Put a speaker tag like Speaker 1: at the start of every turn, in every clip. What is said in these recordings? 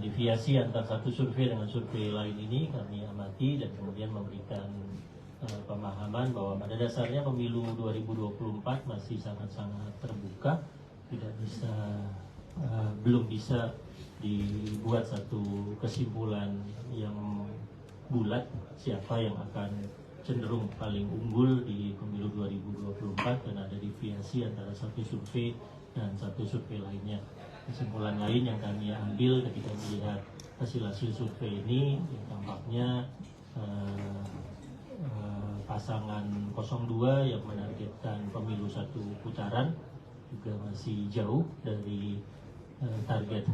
Speaker 1: deviasi antar satu survei dengan survei lain ini kami amati dan kemudian memberikan pemahaman bahwa pada dasarnya pemilu 2024 masih sangat-sangat terbuka, tidak bisa belum bisa dibuat satu kesimpulan yang bulat siapa yang akan cenderung paling unggul di pemilu 2024 dan ada deviasi antara satu survei dan satu survei lainnya. Kesimpulan lain yang kami ambil ketika melihat hasil-hasil survei ini ya, tampaknya pasangan 02 yang menargetkan pemilu satu putaran juga masih jauh dari target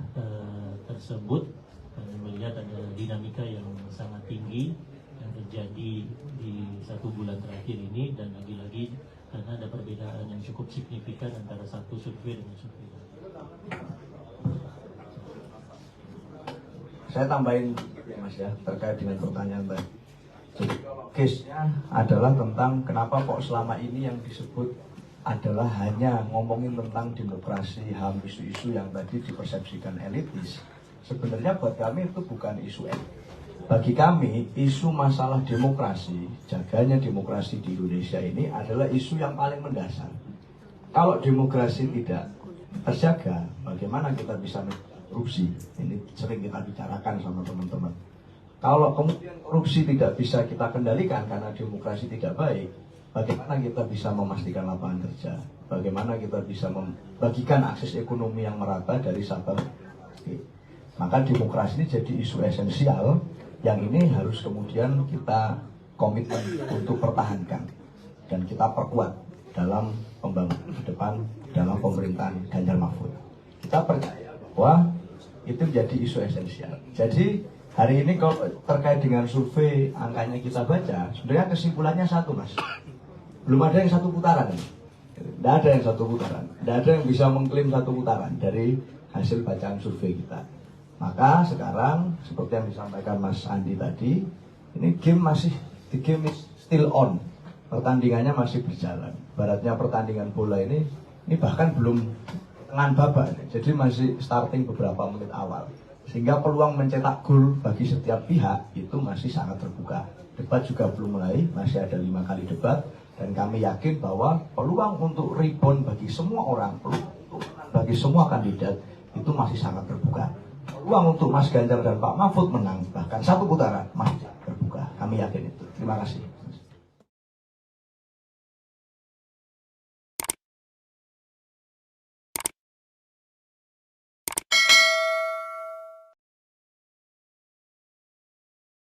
Speaker 1: tersebut. Kami melihat ada dinamika yang sangat tinggi yang terjadi di 1 bulan terakhir ini, dan lagi-lagi karena ada perbedaan yang cukup signifikan antara satu survei dengan survei lain.
Speaker 2: Saya tambahin ya Mas ya, terkait dengan pertanyaan tadi. Jadi case-nya adalah tentang kenapa kok selama ini yang disebut adalah hanya ngomongin tentang demokrasi, HAM, isu-isu yang tadi dipersepsikan elitis. Sebenarnya buat kami itu bukan isu elitis. Bagi kami, isu masalah demokrasi, jaganya demokrasi di Indonesia ini adalah isu yang paling mendasar. Kalau demokrasi tidak terjaga, bagaimana kita bisa korupsi? Ini sering kita bicarakan sama teman-teman. Kalau kemudian korupsi tidak bisa kita kendalikan karena demokrasi tidak baik, bagaimana kita bisa memastikan lapangan kerja? Bagaimana kita bisa membagikan akses ekonomi yang merata dari Sabang? Maka demokrasi ini jadi isu esensial yang ini harus kemudian kita komitmen untuk pertahankan dan kita perkuat dalam pembangunan ke depan dalam pemerintahan Ganjar Mahfud. Kita percaya bahwa itu menjadi isu esensial. Jadi hari ini kalau terkait dengan survei angkanya kita baca, sebenarnya kesimpulannya satu Mas, belum ada yang satu putaran. Tidak ada yang satu putaran, tidak ada yang bisa mengklaim satu putaran dari hasil bacaan survei kita. Maka sekarang seperti yang disampaikan Mas Andi tadi, ini the game is still on, pertandingannya masih berjalan. Baratnya pertandingan bola ini bahkan belum tengah babak, jadi masih starting beberapa menit awal, sehingga peluang mencetak gol bagi setiap pihak itu masih sangat terbuka. Debat juga belum mulai, masih ada 5 kali debat, dan kami yakin bahwa peluang untuk rebound bagi semua orang, peluang bagi semua kandidat itu masih sangat terbuka. Peluang untuk Mas Ganjar dan Pak Mahfud menang bahkan satu putaran masih terbuka. Kami yakin itu. Terima kasih.